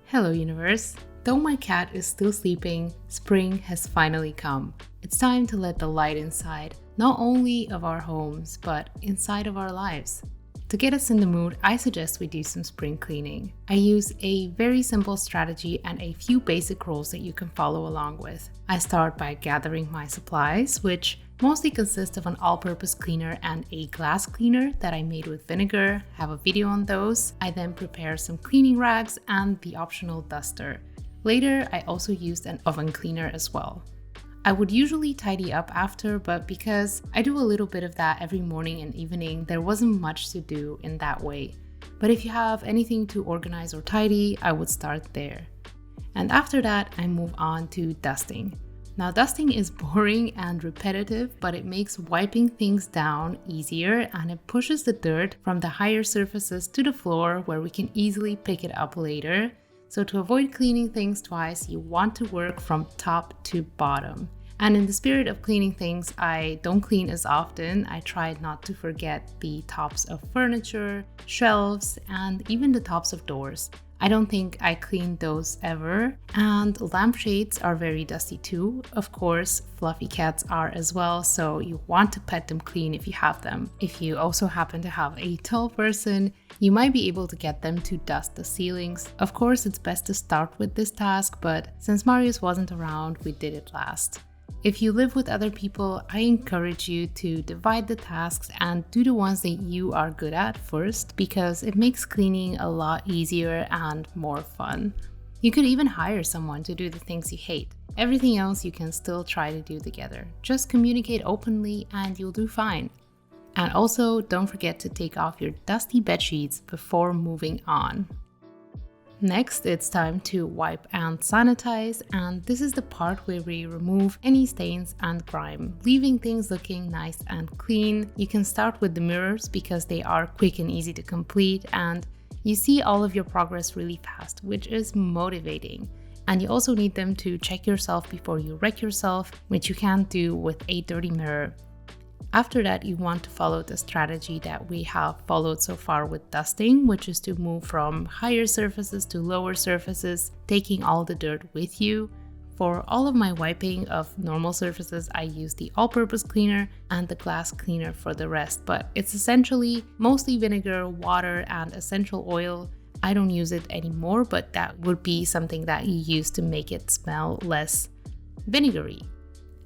Hello, universe. Though my cat is still sleeping, spring has finally come. It's time to let the light inside, not only of our homes, but inside of our lives. To get us in the mood, I suggest we do some spring cleaning. I use a very simple strategy and a few basic rules that you can follow along with. I start by gathering my supplies, which mostly consist of an all-purpose cleaner and a glass cleaner that I made with vinegar. I have a video on those. I then prepare some cleaning rags and the optional duster. Later, I also used an oven cleaner as well. I would usually tidy up after, but because I do a little bit of that every morning and evening, there wasn't much to do in that way. But if you have anything to organize or tidy, I would start there. And after that, I move on to dusting. Now, dusting is boring and repetitive, but it makes wiping things down easier and it pushes the dirt from the higher surfaces to the floor where we can easily pick it up later. So to avoid cleaning things twice, you want to work from top to bottom. And in the spirit of cleaning things, I don't clean as often. I try not to forget the tops of furniture, shelves, and even the tops of doors. I don't think I cleaned those ever. And lampshades are very dusty too. Of course, fluffy cats are as well, so you want to pet them clean if you have them. If you also happen to have a tall person, you might be able to get them to dust the ceilings. Of course, it's best to start with this task, but since Marius wasn't around, we did it last. If you live with other people, I encourage you to divide the tasks and do the ones that you are good at first, because it makes cleaning a lot easier and more fun. You could even hire someone to do the things you hate. Everything else you can still try to do together. Just communicate openly and you'll do fine. And also, don't forget to take off your dusty bedsheets before moving on. Next, it's time to wipe and sanitize, and this is the part where we remove any stains and grime, leaving things looking nice and clean. You can start with the mirrors because they are quick and easy to complete, and you see all of your progress really fast, which is motivating. And you also need them to check yourself before you wreck yourself, which you can't do with a dirty mirror. After that, you want to follow the strategy that we have followed so far with dusting, which is to move from higher surfaces to lower surfaces, taking all the dirt with you. For all of my wiping of normal surfaces, I use the all-purpose cleaner and the glass cleaner for the rest, but it's essentially mostly vinegar, water, and essential oil. I don't use it anymore, but that would be something that you use to make it smell less vinegary.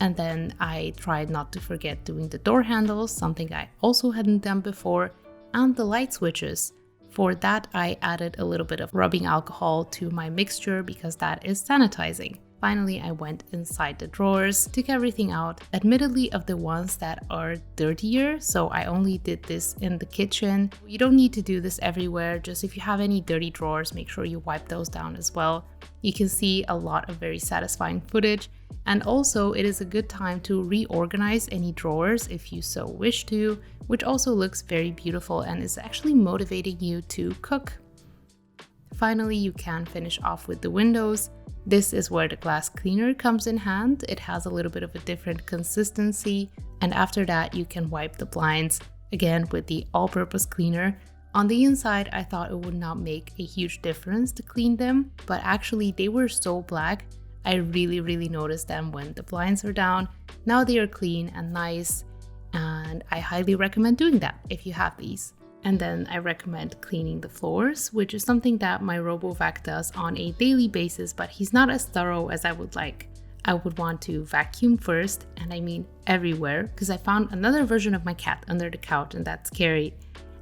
And then I tried not to forget doing the door handles, something I also hadn't done before, and the light switches. For that, I added a little bit of rubbing alcohol to my mixture because that is sanitizing. Finally, I went inside the drawers, took everything out, admittedly of the ones that are dirtier, so I only did this in the kitchen. You don't need to do this everywhere, just if you have any dirty drawers, make sure you wipe those down as well. You can see a lot of very satisfying footage, and also it is a good time to reorganize any drawers if you so wish to, which also looks very beautiful and is actually motivating you to cook. Finally, you can finish off with the windows. This is where the glass cleaner comes in hand. It has a little bit of a different consistency, and after that you can wipe the blinds, again with the all-purpose cleaner. On the inside, I thought it would not make a huge difference to clean them, but actually they were so black, I really noticed them when the blinds are down. Now they are clean and nice, and I highly recommend doing that if you have these. And then I recommend cleaning the floors, which is something that my RoboVac does on a daily basis, but he's not as thorough as I would like. I would want to vacuum first, and I mean everywhere, because I found another version of my cat under the couch and that's scary.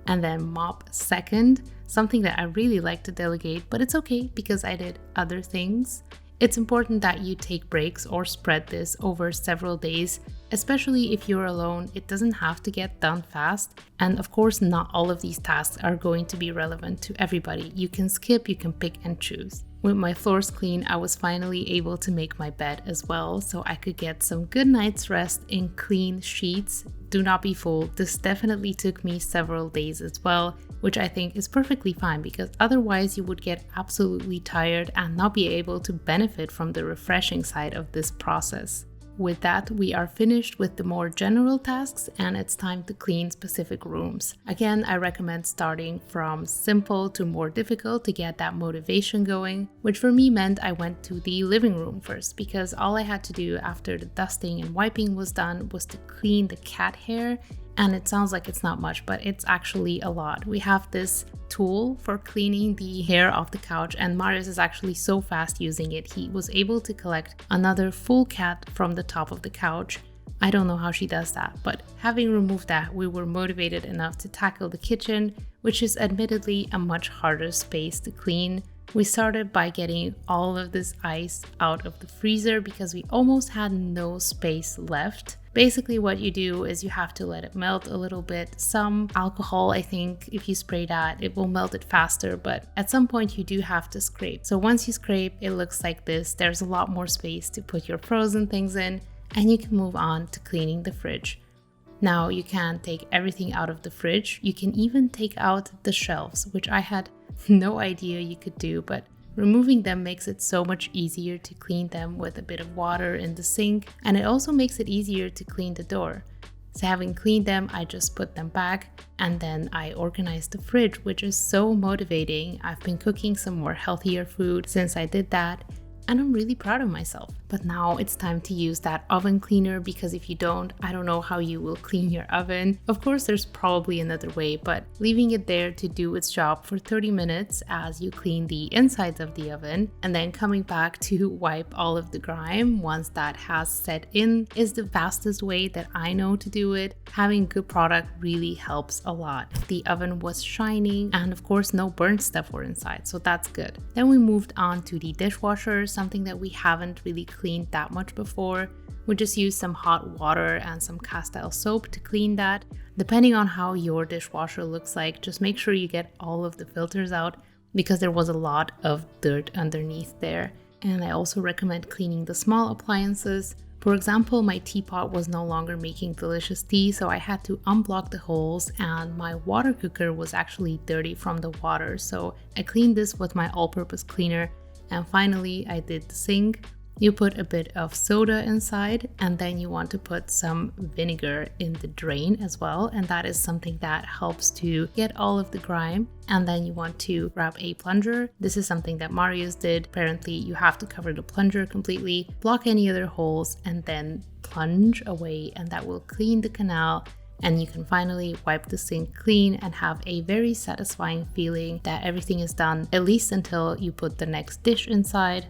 And then mop second, something that I really like to delegate, but it's okay because I did other things. It's important that you take breaks or spread this over several days, especially if you're alone. It doesn't have to get done fast. And of course, not all of these tasks are going to be relevant to everybody. You can skip, you can pick and choose. With my floors clean, I was finally able to make my bed as well, so I could get some good night's rest in clean sheets. Do not be fooled, this definitely took me several days as well, which I think is perfectly fine because otherwise you would get absolutely tired and not be able to benefit from the refreshing side of this process. with that, we are finished with the more general tasks and it's time to clean specific rooms. Again, I recommend starting from simple to more difficult to get that motivation going, which for me meant I went to the living room first because all I had to do after the dusting and wiping was done was to clean the cat hair. And it sounds like it's not much, but it's actually a lot. We have this tool for cleaning the hair off the couch, and Marius is actually so fast using it. He was able to collect another full cat from the top of the couch. I don't know how she does that, but having removed that, we were motivated enough to tackle the kitchen, which is admittedly a much harder space to clean. We started by getting all of this ice out of the freezer because we almost had no space left. Basically what you do is you have to let it melt a little bit. Some alcohol, I think, if you spray that, it will melt it faster, but at some point you do have to scrape. So once you scrape, it looks like this. There's a lot more space to put your frozen things in, and you can move on to cleaning the fridge. Now you can take everything out of the fridge. You can even take out the shelves, which I had no idea you could do, but removing them makes it so much easier to clean them with a bit of water in the sink, and it also makes it easier to clean the door. So having cleaned them, I just put them back and then I organized the fridge, which is so motivating. I've been cooking some more healthier food since I did that, and I'm really proud of myself. But now it's time to use that oven cleaner because if you don't, I don't know how you will clean your oven. Of course, there's probably another way, but leaving it there to do its job for 30 minutes as you clean the insides of the oven and then coming back to wipe all of the grime once that has set in is the fastest way that I know to do it. Having good product really helps a lot. The oven was shining and of course no burnt stuff were inside, so that's good. Then we moved on to the dishwasher, something that we haven't really cleaned that much before. We just used some hot water and some castile soap to clean that. Depending on how your dishwasher looks like, just make sure you get all of the filters out because there was a lot of dirt underneath there. And I also recommend cleaning the small appliances. For example, my teapot was no longer making delicious tea, so I had to unblock the holes, and my water cooker was actually dirty from the water, so I cleaned this with my all-purpose cleaner. And finally, I did the sink. You put a bit of soda inside and then you want to put some vinegar in the drain as well. And that is something that helps to get all of the grime. And then you want to grab a plunger. This is something that Marius did. Apparently, you have to cover the plunger completely, block any other holes, and then plunge away, and that will clean the canal. And you can finally wipe the sink clean and have a very satisfying feeling that everything is done, at least until you put the next dish inside,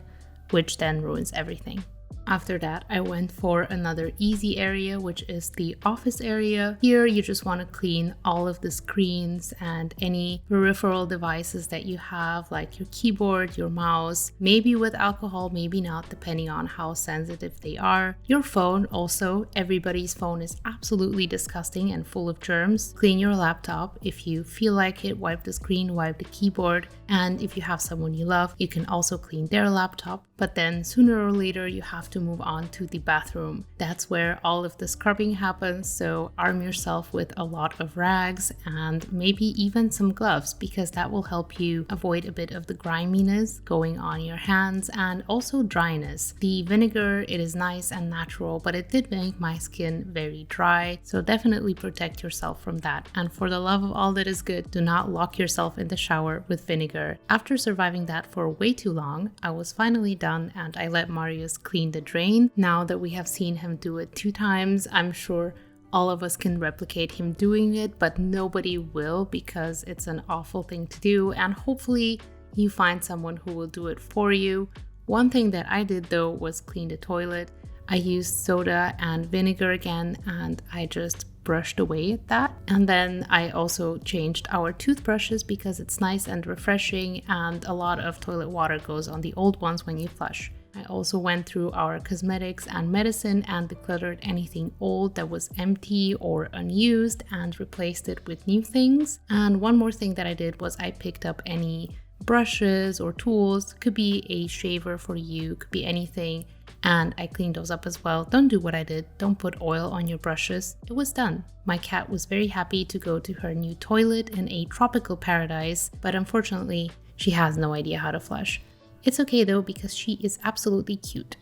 which then ruins everything. After that, I went for another easy area, which is the office area. Here, you just want to clean all of the screens and any peripheral devices that you have, like your keyboard, your mouse, maybe with alcohol, maybe not, depending on how sensitive they are. Your phone also, everybody's phone is absolutely disgusting and full of germs. Clean your laptop. If you feel like it, wipe the screen, wipe the keyboard. And if you have someone you love, you can also clean their laptop. But then sooner or later, you have to move on to the bathroom. That's where all of the scrubbing happens, so arm yourself with a lot of rags and maybe even some gloves because that will help you avoid a bit of the griminess going on your hands and also dryness. The vinegar, it is nice and natural, but it did make my skin very dry, so definitely protect yourself from that. And for the love of all that is good, do not lock yourself in the shower with vinegar. After surviving that for way too long, I was finally done and I let Marius clean the drain. Now that we have seen him do it 2 times, I'm sure all of us can replicate him doing it, but nobody will because it's an awful thing to do, and hopefully you find someone who will do it for you. One thing that I did though was clean the toilet. I used soda and vinegar again and I just brushed away at that. And then I also changed our toothbrushes because it's nice and refreshing and a lot of toilet water goes on the old ones when you flush. I also went through our cosmetics and medicine and decluttered anything old that was empty or unused and replaced it with new things. And one more thing that I did was I picked up any brushes or tools. Could be a shaver for you, could be anything. And I cleaned those up as well. Don't do what I did. Don't put oil on your brushes. It was done. My cat was very happy to go to her new toilet in a tropical paradise, but unfortunately, she has no idea how to flush. It's okay though because she is absolutely cute.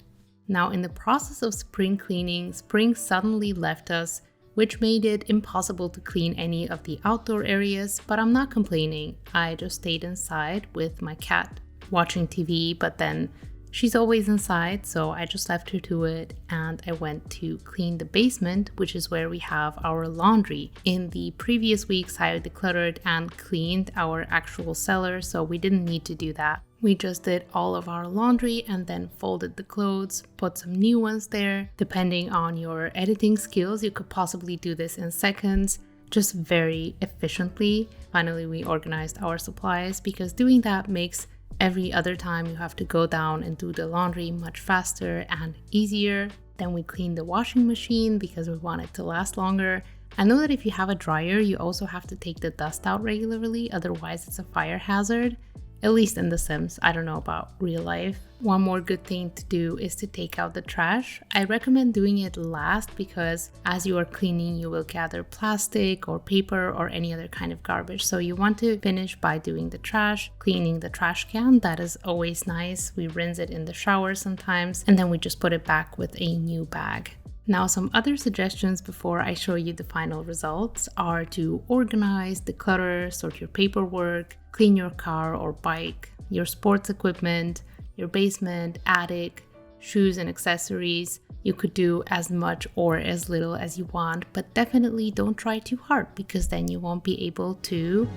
Now, in the process of spring cleaning, spring suddenly left us, which made it impossible to clean any of the outdoor areas, but I'm not complaining. I just stayed inside with my cat watching TV, but then she's always inside, so I just left her to it, and I went to clean the basement, which is where we have our laundry. In the previous weeks, I decluttered and cleaned our actual cellar, so we didn't need to do that. We just did all of our laundry and then folded the clothes, put some new ones there. Depending on your editing skills, you could possibly do this in seconds, just very efficiently. Finally, we organized our supplies because doing that makes every other time you have to go down and do the laundry much faster and easier. Then we cleaned the washing machine because we want it to last longer. I know that if you have a dryer, you also have to take the dust out regularly, otherwise it's a fire hazard. At least in The Sims. I don't know about real life. One more good thing to do is to take out the trash. I recommend doing it last because as you are cleaning, you will gather plastic or paper or any other kind of garbage. So you want to finish by doing the trash, cleaning the trash can. That is always nice. We rinse it in the shower sometimes, and then we just put it back with a new bag. Now, some other suggestions before I show you the final results are to organize, declutter, sort your paperwork, clean your car or bike, your sports equipment, your basement, attic, shoes and accessories. You could do as much or as little as you want, but definitely don't try too hard because then you won't be able to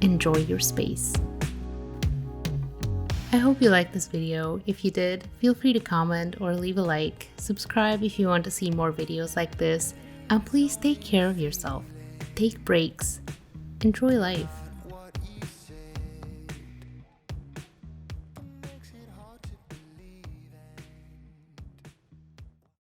enjoy your space. I hope you liked this video. If you did, feel free to comment or leave a like. Subscribe if you want to see more videos like this. And please take care of yourself. Take breaks. Enjoy life.